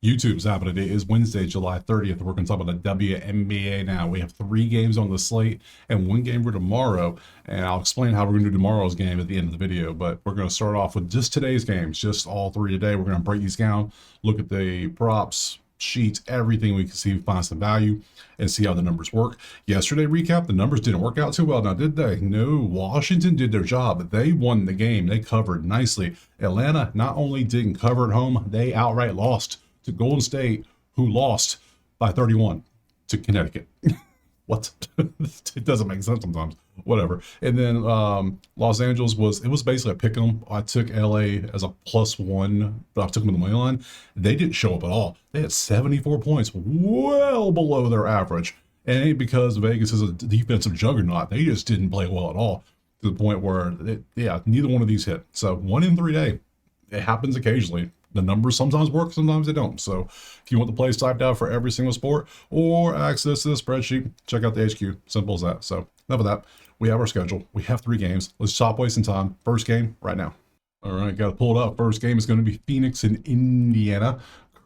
YouTube's happening. It is Wednesday, July 30th. We're going to talk about the WNBA now. We have 3 games on the slate and 1 game for tomorrow. And I'll explain how we're going to do tomorrow's game at the end of the video. But we're going to start off with just today's games, just all 3 today. We're going to break these down, look at the props, sheets, everything we can see, find some value, and see how the numbers work. Yesterday recap, the numbers didn't work out too well now, did they? No, Washington did their job. They won the game. They covered nicely. Atlanta not only didn't cover at home, they outright lost to Golden State, who lost by 31 to Connecticut. What? It doesn't make sense sometimes. Whatever. And then Los Angeles was basically a pick 'em. I took LA as a +1, but I took them in the money line. They didn't show up at all. They had 74 points, well below their average. And it ain't because Vegas is a defensive juggernaut. They just didn't play well at all, to the point where, neither one of these hit. So 1 in 3 day. It happens occasionally. The numbers sometimes work, sometimes they don't. So if you want the plays typed out for every single sport or access to the spreadsheet, check out the HQ. Simple as that. So enough of that. We have our schedule. We have 3 games. Let's stop wasting time. First game right now. All right, got to pull it up. First game is going to be Phoenix and Indiana.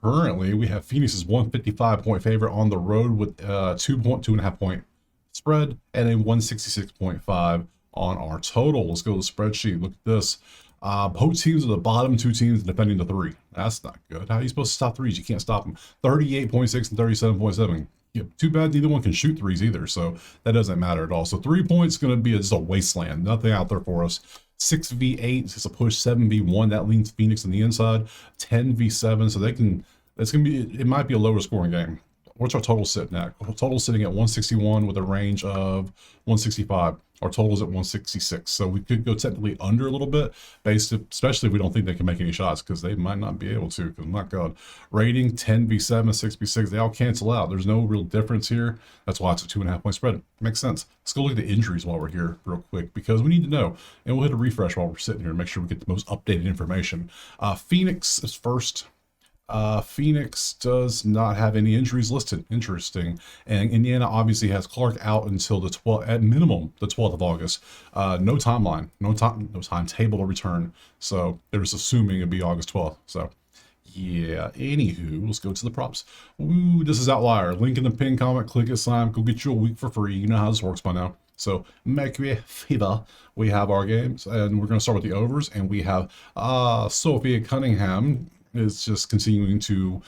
Currently, we have Phoenix's 155-point favorite on the road with 2.5 point spread and a 166.5 on our total. Let's go to the spreadsheet. Look at this. Both teams are the bottom 2 teams defending the 3. That's not good. How are you supposed to stop 3s? You can't stop them. 38.6 and 37.7. Yeah, too bad neither one can shoot 3s either, so that doesn't matter at all. So 3 points is going to be just a wasteland. Nothing out there for us. 6v8 is a push. 7v1 that leans Phoenix on the inside. 10v7, so they can. It's going to be. It might be a lower scoring game. What's our total sitting at? Total sitting at 161 with a range of 165. Our total is at 166. So we could go technically under a little bit, especially if we don't think they can make any shots, because they might not be able to, because my God. Rating 10v7, 6v6, they all cancel out. There's no real difference here. That's why it's a 2.5 point spread. Makes sense. Let's go look at the injuries while we're here real quick, because we need to know. And we'll hit a refresh while we're sitting here and make sure we get the most updated information. Phoenix is first. Phoenix does not have any injuries listed. Interesting. And Indiana obviously has Clark out until the 12th, at minimum, the 12th of August. No timeline, no timetable to return. So they're just assuming it'd be August 12th. So yeah, anywho, let's go to the props. Ooh, this is Outlier. Link in the pinned comment. Click it, sign. Go get you a week for free. You know how this works by now. So make me favor. We have our games, and we're going to start with the overs. And we have Sophia Cunningham is just continuing to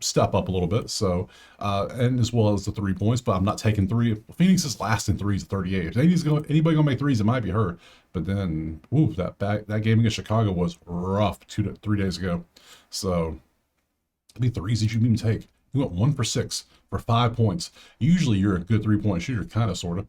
step up a little bit. So, and as well as the 3 points, but I'm not taking 3. Phoenix is last in 3s at 38. If anybody gonna make 3s, it might be her. But then, ooh, that game against Chicago was rough 2 to 3 days ago. So, how many 3s did you even take? You went 1 for 6 for 5 points. Usually you're a good 3-point shooter, kind of, sort of.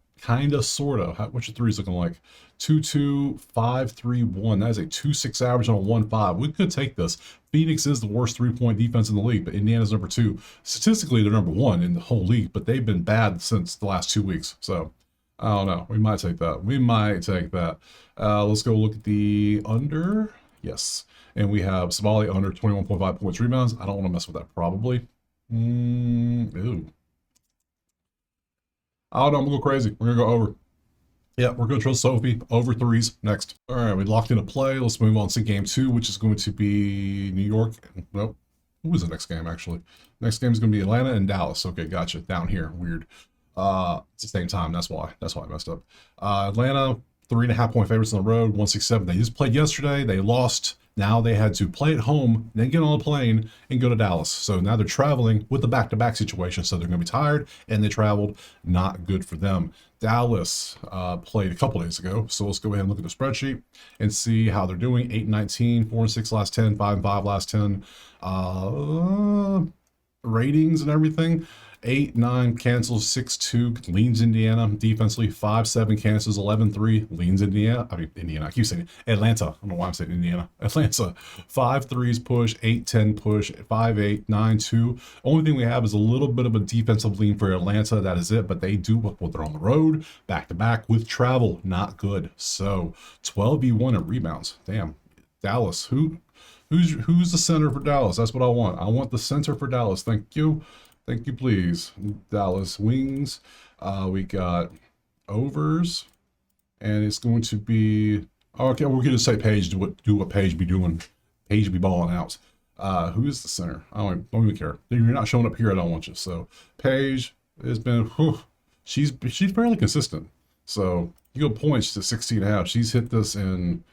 What's your 3s looking like? 2-2, 5-3-1. That is a 2-6 average on a 1-5. We could take this. Phoenix is the worst 3-point defense in the league, but Indiana's number 2. Statistically, they're number 1 in the whole league, but they've been bad since the last 2 weeks. So, I don't know. We might take that. Let's go look at the under. Yes. And we have Savali under 21.5 points, rebounds. I don't want to mess with that, probably. Ooh. I don't know. I'm going to go crazy. We're going to go over. Yeah, we're going to trust Sophie. Over 3s. Next. All right, we locked in a play. Let's move on to game 2, which is going to be New York. Nope. Who was the next game, actually? Next game is going to be Atlanta and Dallas. Okay, gotcha. Down here. Weird. It's the same time. That's why I messed up. Atlanta, 3.5 point favorites on the road, 167. They just played yesterday. They lost. Now they had to play at home, then get on a plane and go to Dallas. So now they're traveling with the back-to-back situation. So they're going to be tired, and they traveled. Not good for them. Dallas played a couple days ago. So let's go ahead and look at the spreadsheet and see how they're doing. 8-19, 4-6 last 10, 5-5 last 10. Ratings and everything. 8-9 cancels, 6-2 leans Indiana defensively. 5-7 cancels, 11-3 leans Indiana. I keep saying Atlanta. I don't know why I'm saying Indiana. Atlanta. 5-3s push, 8-10 push, 5-8, 9-2. Only thing we have is a little bit of a defensive lean for Atlanta. That is it. But they do what they're on the road, back to back with travel. Not good. So 12v1 in rebounds. Damn. Dallas. Who's the center for Dallas? That's what I want. I want the center for Dallas. Thank you. Thank you, please. Dallas wings. We got overs, and it's going to be okay. We're going to say Paige do what Paige be doing. Paige be balling out. Who is the center? I don't even care. If you're not showing up here, I don't want you. So Paige has been, whew, she's fairly consistent. So you go points to 16.5. She's hit this in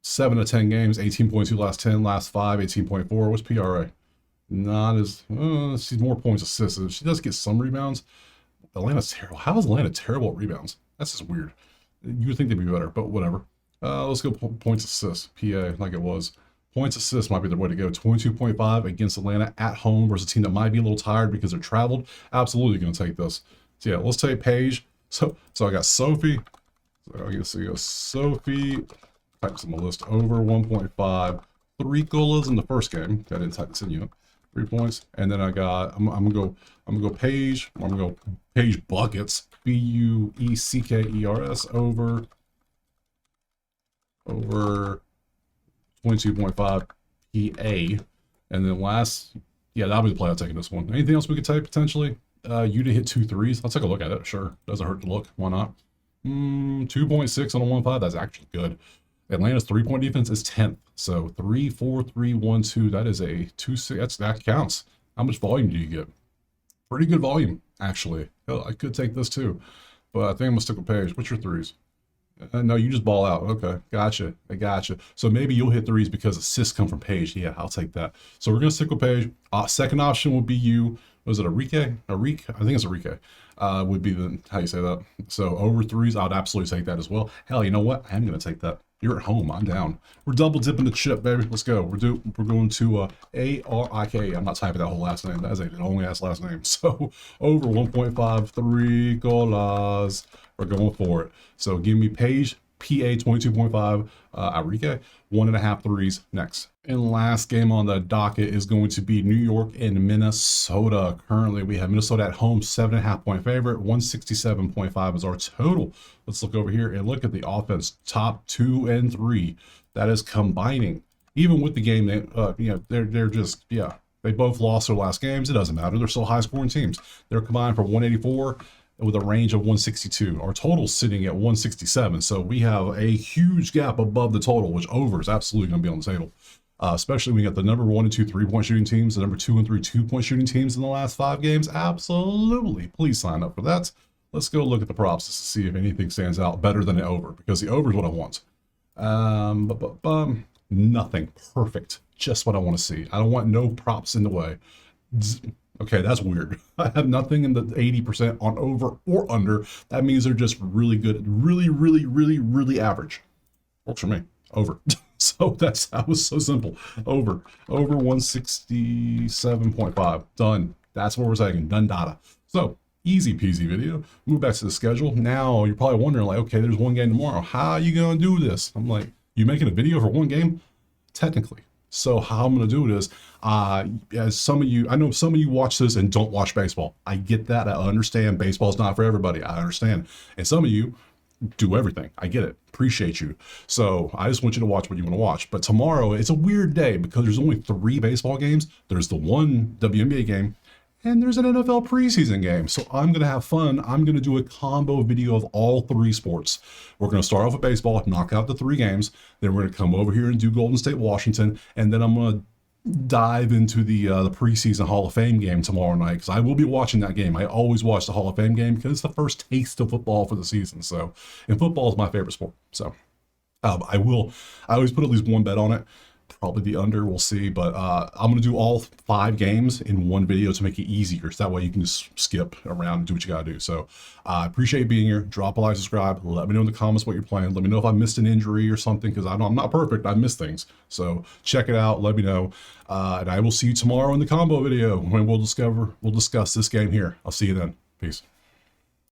7 of 10 games, 18.2 last 10, last 5, 18.4. What's PRA? Not as, she's more points assists. She does get some rebounds. Atlanta's terrible. How is Atlanta terrible at rebounds? That's just weird. You would think they'd be better, but whatever. Let's go points assists. PA, like it was. Points assists might be the way to go. 22.5 against Atlanta at home versus a team that might be a little tired because they're traveled. Absolutely going to take this. So yeah, let's take Paige. So I got Sophie. So I guess we go Sophie. Type some list over 1.5. 3 goals in the first game. I didn't type this in yet. 3 points, and then I got. I'm gonna go Paige. I'm gonna go Paige buckets. Bueckers over 22.5 PA, and then last, yeah, that'll be the play. I'm taking this one. Anything else we could take potentially? You to hit 2 threes. I'll take a look at it. Sure, doesn't hurt to look. Why not? 2.6 on a 1.5. That's actually good. Atlanta's 3-point defense is 10th. So 3, 4, 3, 1, 2. That is a 2-6. That counts. How much volume do you get? Pretty good volume, actually. Hell, I could take this too, but I think I'm gonna stick with Paige. What's your threes? No, you just ball out. Okay, gotcha. I gotcha. So maybe you'll hit threes because assists come from Paige. Yeah, I'll take that. So we're gonna stick with Paige. Second option would be you. Was it Arike? Arik? I think it's Arike. Would be the how you say that. So over threes, I'd absolutely take that as well. Hell, you know what? I'm gonna take that. You're at home. I'm down. We're double dipping the chip, baby. Let's go. We're going to Arike. I'm not typing that whole last name. That's an only ass last name. So over 1.5, 3 goals. We're going for it. So give me Paige, PA 22.5, Arike, 1.5 threes next. And last game on the docket is going to be New York and Minnesota. Currently, we have Minnesota at home, 7.5 point favorite, 167.5 is our total. Let's look over here and look at the offense, top 2 and 3. That is combining. Even with the game, they're just, yeah, they both lost their last games. It doesn't matter. They're still high scoring teams. They're combined for 184. With a range of 162. Our total's sitting at 167, so we have a huge gap above the total, which over is absolutely going to be on the table. Especially when you got the number 1 and 2 3-point shooting teams, the number 2 and 3 2-point shooting teams in the last 5 games. Absolutely, please sign up for that. Let's go look at the props to see if anything stands out better than an over, because the over is what I want. Nothing. Perfect. Just what I want to see. I don't want no props in the way. Okay, that's weird. I have nothing in the 80% on over or under. That means they're just really good, really average. Works for me. Over. So that was so simple. Over 167.5. Done. That's what we're saying. Done data. So easy peasy video. Move back to the schedule. Now you're probably wondering, like, okay, there's one game tomorrow. How are you gonna do this? I'm like, you making a video for one game? Technically. So how I'm going to do it is, as some of you, I know some of you watch this and don't watch baseball. I get that. I understand baseball's not for everybody. I understand. And some of you do everything. I get it. Appreciate you. So I just want you to watch what you want to watch. But tomorrow, it's a weird day because there's only 3 baseball games. There's the one WNBA game, and there's an NFL preseason game. So I'm going to have fun. I'm going to do a combo video of all 3 sports. We're going to start off with baseball, knock out the 3 games. Then we're going to come over here and do Golden State, Washington. And then I'm going to dive into the preseason Hall of Fame game tomorrow night, because I will be watching that game. I always watch the Hall of Fame game because it's the first taste of football for the season. So, and football is my favorite sport. So I always put at least one bet on it. Probably the under, we'll see, but I'm going to do all 5 games in one video to make it easier, so that way you can just skip around and do what you got to do. So I appreciate being here. Drop a like, subscribe, let me know in the comments what you're playing. Let me know if I missed an injury or something, because I'm not perfect. I miss things. So check it out, let me know, and I will see you tomorrow in the combo video when we'll discuss this game here. I'll see you then. Peace.